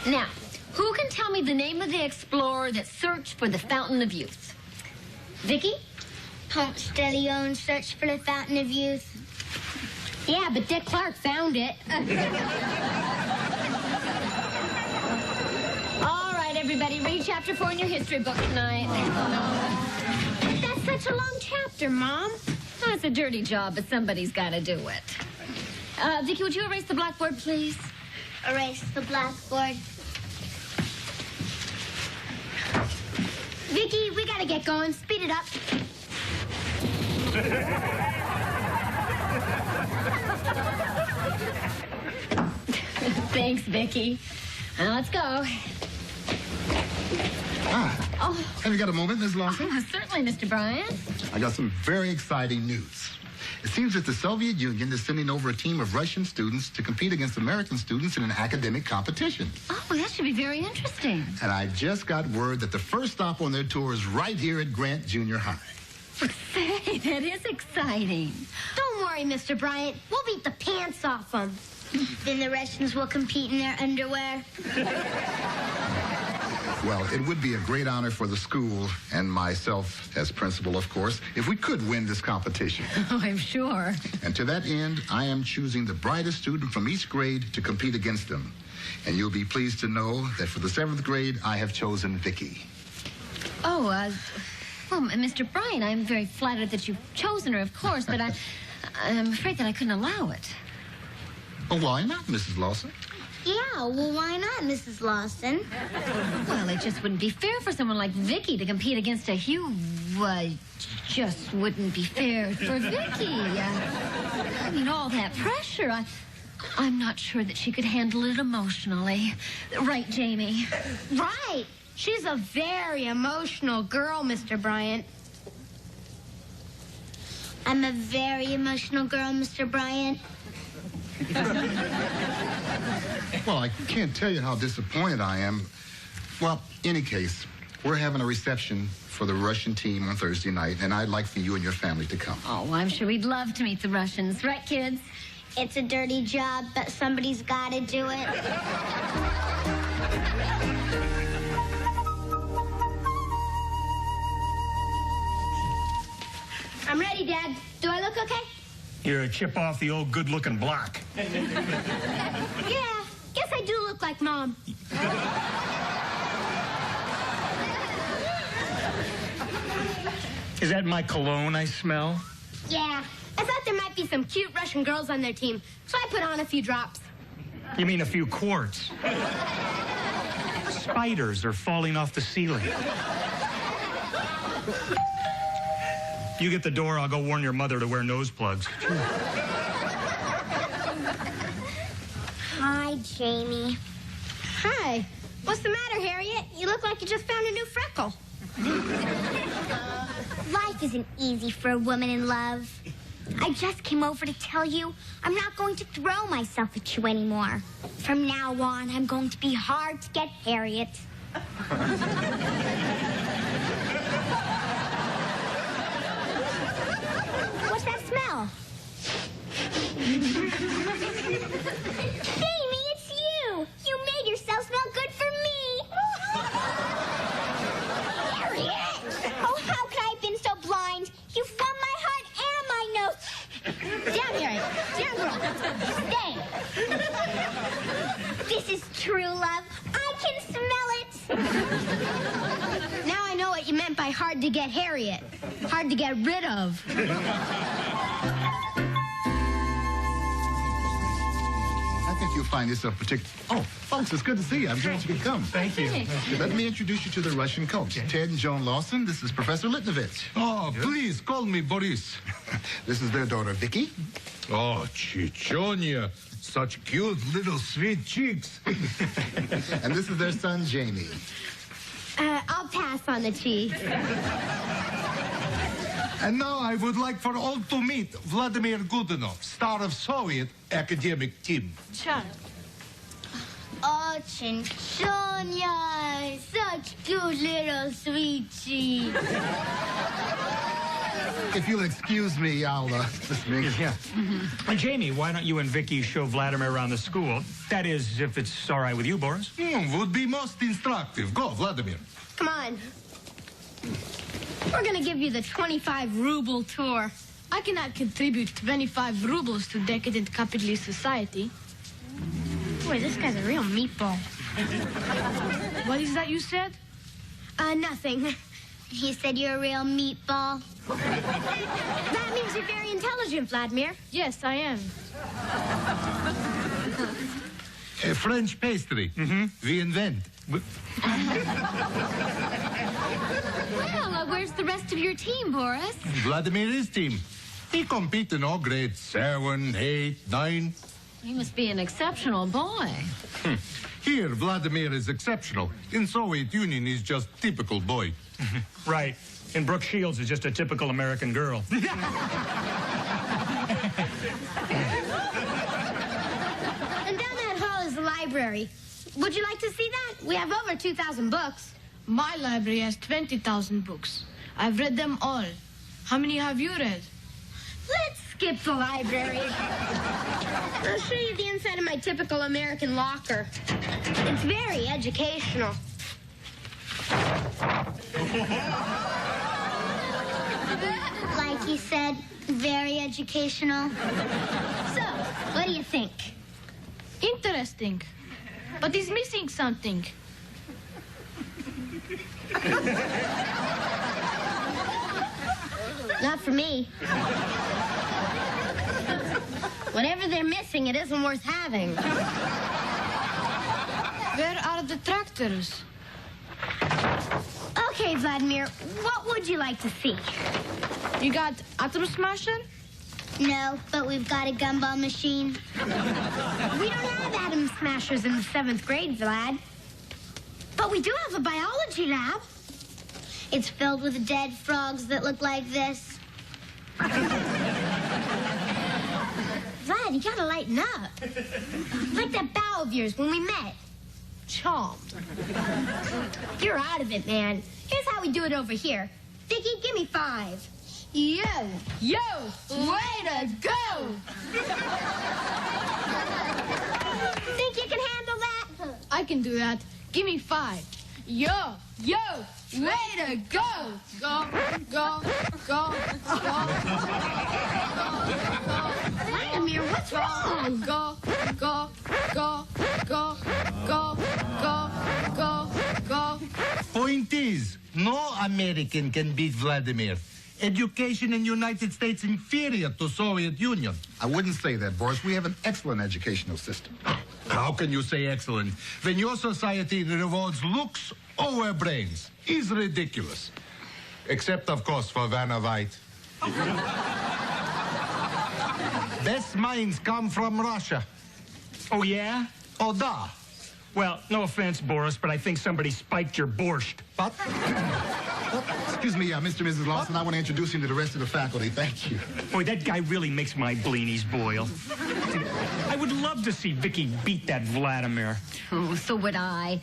Now, who can tell me the name of the explorer that searched for the Fountain of Youth? Vicky? Ponce de Leon searched for the Fountain of Youth. Yeah, but Dick Clark found it. All right, everybody, read chapter 4 in your history book tonight. That's such a long chapter, Mom. Oh, it's a dirty job, but somebody's got to do it. Vicky, would you erase the blackboard, please? Erase the blackboard. Vicky, we gotta get going. Speed it up. Thanks, Vicky. Now, let's go. Have you got a moment, Ms. Lawson? Oh, certainly, Mr. Bryant. I got some very exciting news. It seems that the Soviet Union is sending over a team of Russian students to compete against American students in an academic competition. Oh, that should be very interesting. And I just got word that the first stop on their tour is right here at Grant Junior High. Say, that is exciting. Don't worry, Mr. Bryant. We'll beat the pants off them. Then the Russians will compete in their underwear. Well, it would be a great honor for the school and myself as principal, of course, if we could win this competition. Oh, I'm sure. And to that end, I am choosing the brightest student from each grade to compete against them. And you'll be pleased to know that for the 7th grade, I have chosen Vicky. Oh, well, Mr. Bryant, I'm very flattered that you've chosen her, of course, but I'm afraid that I couldn't allow it. Well, why not, Mrs. Lawson? Yeah, well, why not, Mrs. Lawson? Well, it just wouldn't be fair for someone like Vicky to compete against a Hugh. Just wouldn't be fair for Vicky. I mean, all that pressure. I'm not sure that she could handle it emotionally. Right, Jamie? Right. She's a very emotional girl, Mr. Bryant. I'm a very emotional girl, Mr. Bryant. Well, I can't tell you how disappointed I am. Well, any case, we're having a reception for the Russian team on Thursday night, and I'd like for you and your family to come. Oh, I'm sure we'd love to meet the Russians. Right, kids? It's a dirty job, but somebody's got to do it. I'm ready, Dad. Do I look okay? You're a chip off the old good-looking block. Yeah, guess I do look like Mom. Is that my cologne I smell? Yeah, I thought there might be some cute Russian girls on their team, so I put on a few drops. You mean a few quarts? Spiders are falling off the ceiling. You get the door, I'll go warn your mother to wear nose plugs. Hi, Jamie. Hi. What's the matter, Harriet? You look like you just found a new freckle. Life isn't easy for a woman in love. I just came over to tell you I'm not going to throw myself at you anymore. From now on, I'm going to be hard to get, Harriet. What's that smell? Jamie, it's you! You made yourself smell good for me! Harriet! Oh, how could I have been so blind? You've won my heart and my nose. Down, Harriet. Down, girl. Stay. This is true love. I can smell it. Now I know what you meant by hard to get, Harriet. Hard to get rid of. I think you'll find yourself particular. Oh, folks, it's good to see you. I'm glad you could come. Thank you. Let me introduce you to the Russian coach, Ted and Joan Lawson. This is Professor Litnovich. Oh, please, call me Boris. This is their daughter, Vicky. Oh, Chichonia. Such cute little sweet cheeks. And this is their son, Jamie. I'll pass on the cheese. And now I would like for all to meet Vladimir Godunov, star of Soviet academic team. Sure. Oh, Chinchonia, such cute little sweet cheeks. If you'll excuse me, I'll dismiss. Yeah. Jamie, why don't you and Vicky show Vladimir around the school? That is, if it's all right with you, Boris. Would be most instructive. Go, Vladimir. Come on. We're gonna give you the 25-ruble tour. I cannot contribute 25 rubles to decadent capitalist society. Boy, this guy's a real meatball. What is that you said? Nothing. He said you're a real meatball. That means you're very intelligent, Vladimir. Yes, I am. A French pastry. We invent. Well, where's the rest of your team, Boris? Vladimir's team. He compete in all grades. 7, 8, 9. You must be an exceptional boy. Here, Vladimir is exceptional. In Soviet Union, he's just typical boy. Right. And Brooke Shields is just a typical American girl. And down that hall is the library. Would you like to see that? We have over 2,000 books. My library has 20,000 books. I've read them all. How many have you read? Let's skip the library. I'll show you the inside of my typical American locker. It's very educational. Like he said, very educational. So, what do you think? Interesting. But he's missing something. Not for me. Whatever they're missing, it isn't worth having. Where are the tractors? Okay, Vladimir, what would you like to see? You got Atom Smasher? No, but we've got a gumball machine. We don't have atom smashers in the 7th grade, Vlad. But we do have a biology lab. It's filled with dead frogs that look like this. Vlad, you gotta lighten up. Like that bow of yours when we met. Charmed. You're out of it, man. Here's how we do it over here. Vicky, give me 5. Yo, way to go! Think you can handle that? I can do that. Give me 5. Yo, way to go! Go. Vladimir, what's wrong? Go. Point is, no American can beat Vladimir. Education in United States inferior to Soviet Union. I wouldn't say that, Boris. We have an excellent educational system. How can you say excellent when your society rewards looks over brains? Is ridiculous. Except, of course, for Vanna White. Best minds come from Russia. Oh, yeah? Oh, da. Well, no offense, Boris, but I think somebody spiked your borscht. But Excuse me, Mr. and Mrs. Lawson. I want to introduce you to the rest of the faculty. Thank you. Boy, that guy really makes my bleenies boil. I would love to see Vicky beat that Vladimir. Oh, so would I.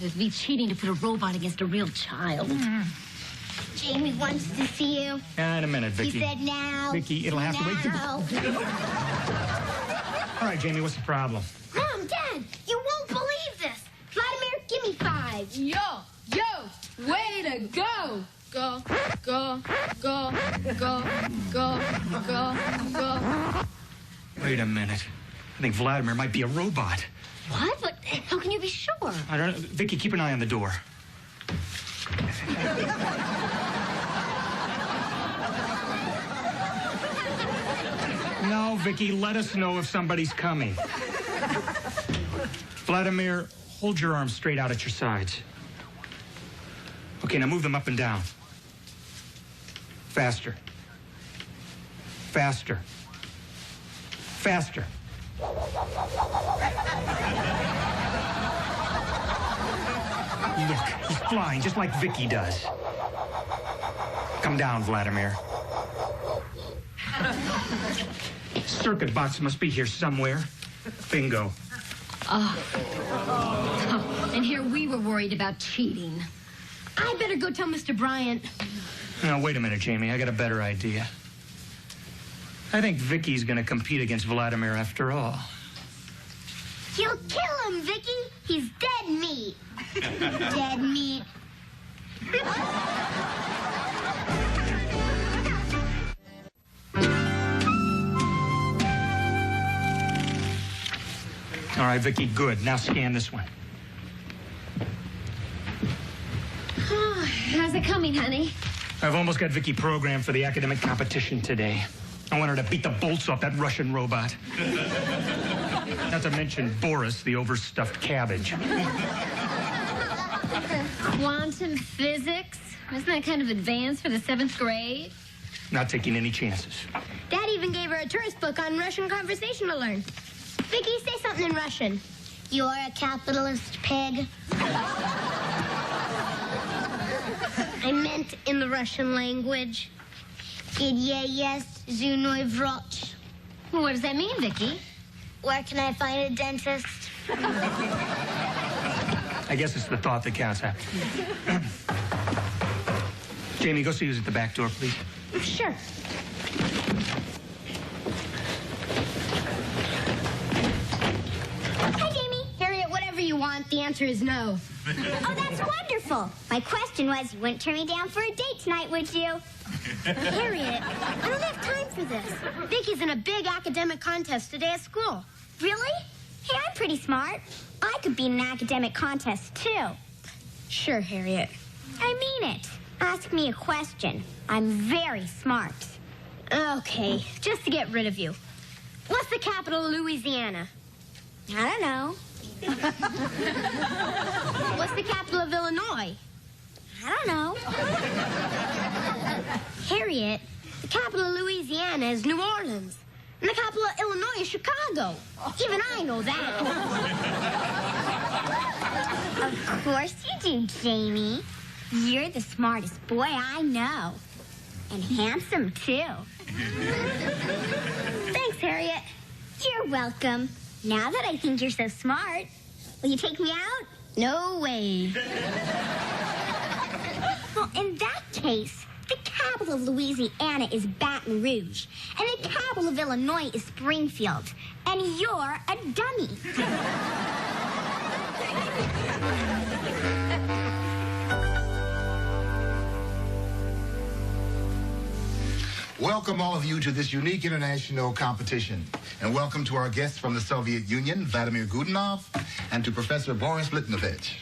It'd be cheating to put a robot against a real child. Jamie wants to see you. In a minute, Vicky. He said now. Vicky, it'll have to wait. Now. All right, Jamie, what's the problem? Mom, Dad, you won't believe this. Vladimir, give me 5. Yo, way to go! Go. Wait a minute. I think Vladimir might be a robot. What? But how can you be sure? I don't know. Vicky, keep an eye on the door. No, Vicky, let us know if somebody's coming. Vladimir, hold your arms straight out at your sides. Okay, now move them up and down. Faster. Faster. Faster. Look, he's flying just like Vicky does. Come down, Vladimir. Circuit box must be here somewhere. Bingo. And here we were worried about cheating. I better go tell Mr. Bryant. Now, wait a minute, Jamie. I got a better idea. I think Vicky's going to compete against Vladimir after all. You'll kill him, Vicky. He's dead meat. Dead meat. All right, Vicky, good. Now scan this one. Oh, how's it coming, honey? I've almost got Vicky programmed for the academic competition today. I want her to beat the bolts off that Russian robot. Not to mention Boris, the overstuffed cabbage. Quantum physics? Isn't that kind of advanced for the 7th grade? Not taking any chances. Dad even gave her a tourist book on Russian conversation to learn. Vicky, say something in Russian. You're a capitalist pig. I meant in the Russian language. Yes, Zunoy vrot. Well, what does that mean, Vicky? Where can I find a dentist? I guess it's the thought that counts, huh? Jamie, go see who's at the back door, please. Sure. Hi, Jamie. Harriet, whatever you want, the answer is no. Oh, that's wonderful. My question was, you wouldn't turn me down for a date tonight, would you? Harriet, I don't have time for this. Vicky's in a big academic contest today at school. Really? Hey, I'm pretty smart. I could be in an academic contest, too. Sure, Harriet. I mean it. Ask me a question. I'm very smart. Okay, just to get rid of you. What's the capital of Louisiana? I don't know. What's the capital of Illinois? I don't know. Harriet, the capital of Louisiana is New Orleans. And the capital of Illinois is Chicago. Even I know that. Of course you do, Jamie. You're the smartest boy I know. And handsome, too. Thanks, Harriet. You're welcome. Now that I think you're so smart, will you take me out? No way. Well, in that case, the capital of Louisiana is Baton Rouge, and the capital of Illinois is Springfield, and you're a dummy. Welcome all of you to this unique international competition. And welcome to our guests from the Soviet Union, Vladimir Godunov, and to Professor Boris Litnovich.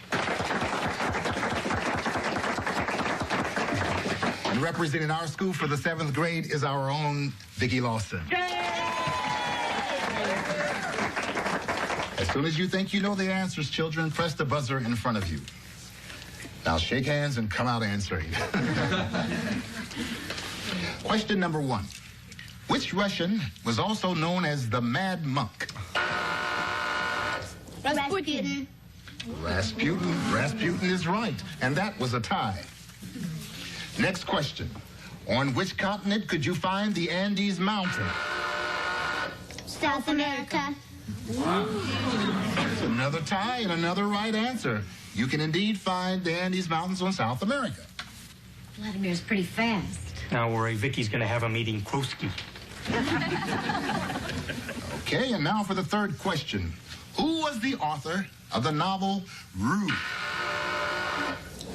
And representing our school for the 7th grade is our own Vicki Lawson. As soon as you think you know the answers, children, press the buzzer in front of you. Now shake hands and come out answering. Question number 1. Which Russian was also known as the Mad Monk? Rasputin. Rasputin is right. And that was a tie. Next question. On which continent could you find the Andes Mountain? South America. That's another tie and another right answer. You can indeed find the Andes Mountains on South America. Vladimir's pretty fast. Don't worry, Vicky's going to have him eating Krusky. Okay, and now for the third question. Who was the author of the novel Ruth?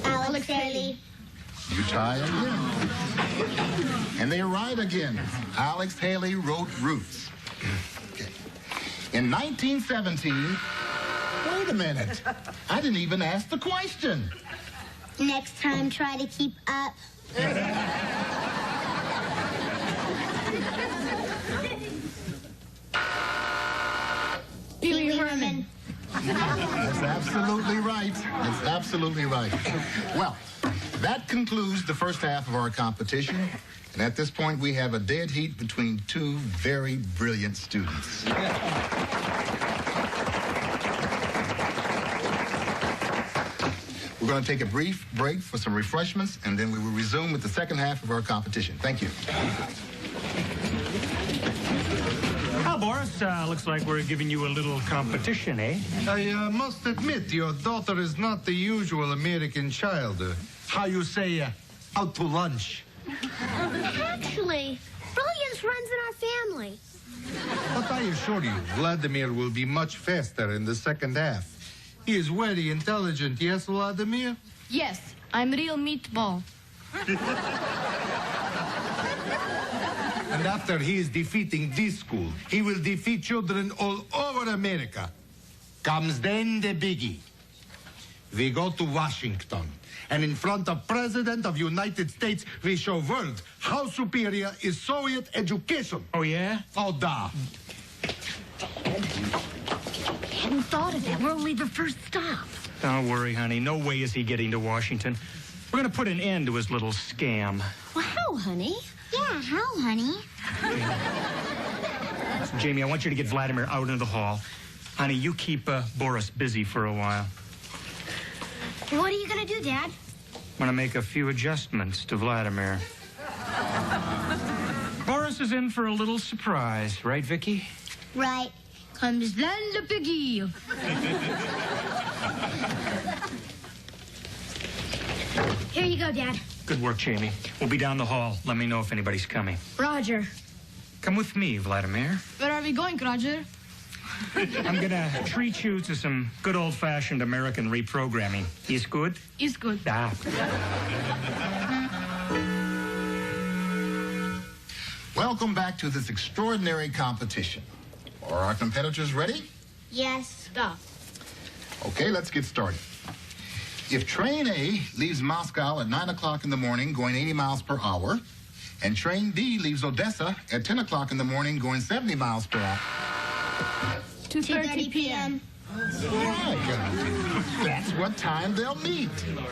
Alex Haley. You tie again. And they're right again. Alex Haley wrote Roots. Okay. In 1917, wait a minute. I didn't even ask the question. Next time, try to keep up. Pee Wee Herman. That's absolutely right. That's absolutely right. Well, that concludes the first half of our competition. And at this point, we have a dead heat between two very brilliant students. We're going to take a brief break for some refreshments, and then we will resume with the second half of our competition. Thank you. Well, Boris, looks like we're giving you a little competition, eh? I must admit, your daughter is not the usual American child. How you say, out to lunch. Actually, brilliance runs in our family. But I assure you, Vladimir will be much faster in the second half. He is very intelligent, yes, Vladimir? Yes, I'm real meatball. And after he is defeating this school, he will defeat children all over America. Comes then the biggie. We go to Washington, and in front of President of United States, we show world how superior is Soviet education. Oh, yeah? Oh, da. Hadn't thought of that. We're only the first stop. Don't worry, honey. No way is he getting to Washington. We're going to put an end to his little scam. Well, how, honey? Yeah, how, honey? Jamie, I want you to get Vladimir out into the hall. Honey, you keep Boris busy for a while. What are you gonna do, Dad? I'm going to make a few adjustments to Vladimir. Boris is in for a little surprise, right, Vicky? Right. Comes then the biggie. Here you go, Dad. Good work, Jamie. We'll be down the hall. Let me know if anybody's coming. Roger. Come with me, Vladimir. Where are we going, Roger? I'm going to treat you to some good old-fashioned American reprogramming. Is good? Is good. Ah. Welcome back to this extraordinary competition. Are our competitors ready? Yes. Da. Okay, let's get started. If train A leaves Moscow at 9 o'clock in the morning going 80 miles per hour, and train B leaves Odessa at 10 o'clock in the morning going 70 miles per hour. 2:30 p.m. Right. That's what time they'll meet.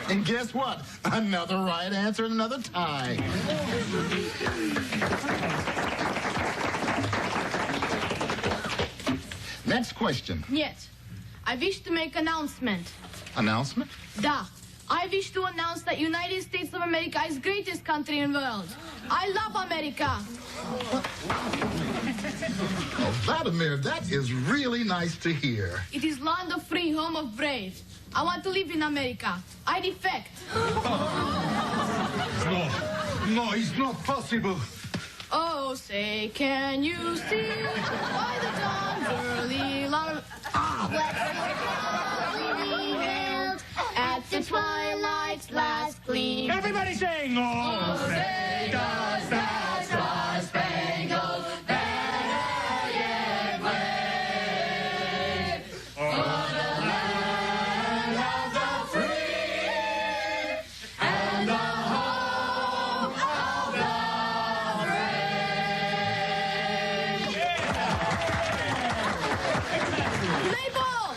And guess what? Another right answer and another tie. Next question. Yes. I wish to make announcement. Announcement? Da. I wish to announce that United States of America is greatest country in the world. I love America. Oh, Vladimir, that is really nice to hear. It is land of free, home of brave. I want to live in America. I defect. No, it's not possible. Oh, say, can you see by the dawn's early light? At the twilight's last gleam. Everybody sing! Oh, say does that star-spangled banner yet wave o'er the land of the free and the home of the brave. Maple!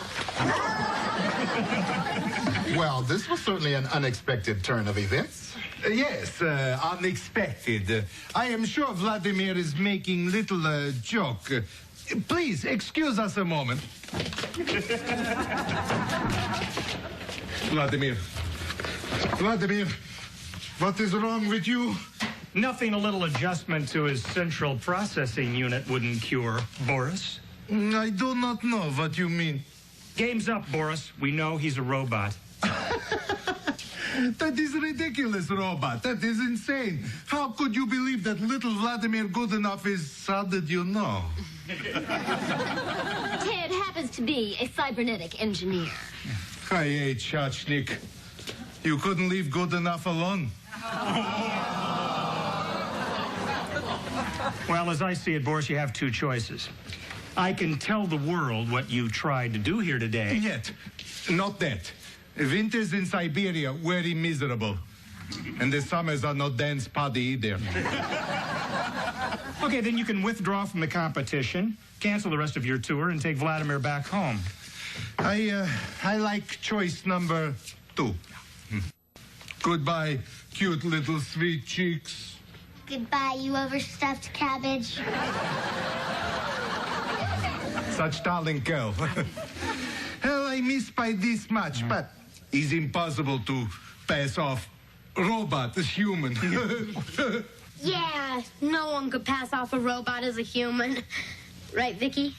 Well, this was certainly an unexpected turn of events. Yes, unexpected. I am sure Vladimir is making little joke. Please, excuse us a moment. Vladimir, what is wrong with you? nothing a little adjustment to his central processing unit wouldn't cure, Boris. I do not know what you mean. Game's up, Boris. We know he's a robot. That is ridiculous, robot. That is insane. How could you believe that little Vladimir Goodenough is, how did you know? Ted happens to be a cybernetic engineer. I hate Chachnik. You couldn't leave Goodenough alone. Well, as I see it, Boris, you have two choices. I can tell the world what you tried to do here today. Yet, not that. Winters in Siberia very miserable. And the summers are not dance party either. Okay, then you can withdraw from the competition, cancel the rest of your tour, and take Vladimir back home. I like choice number 2. Goodbye, cute little sweet cheeks. Goodbye, you overstuffed cabbage. Such darling girl. Hell, I miss by this much, but it's impossible to pass off robot as human. Yeah, no one could pass off a robot as a human. Right, Vicky?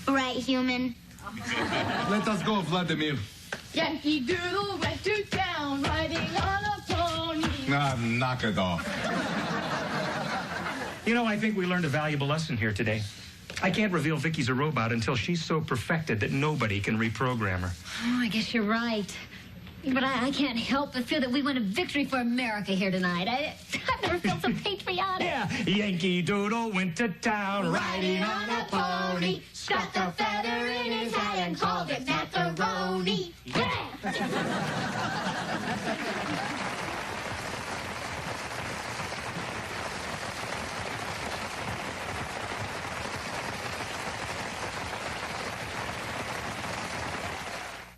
Right, human. Let us go, Vladimir. Yankee Doodle went to town riding on a pony. Knock it off. You know, I think we learned a valuable lesson here today. I can't reveal Vicky's a robot until she's so perfected that nobody can reprogram her. Oh, I guess you're right. But I can't help but feel that we won a victory for America here tonight. I've never felt so patriotic. Yeah, Yankee Doodle went to town riding on a pony, stuck a feather in his hat and called it macaroni. Yeah!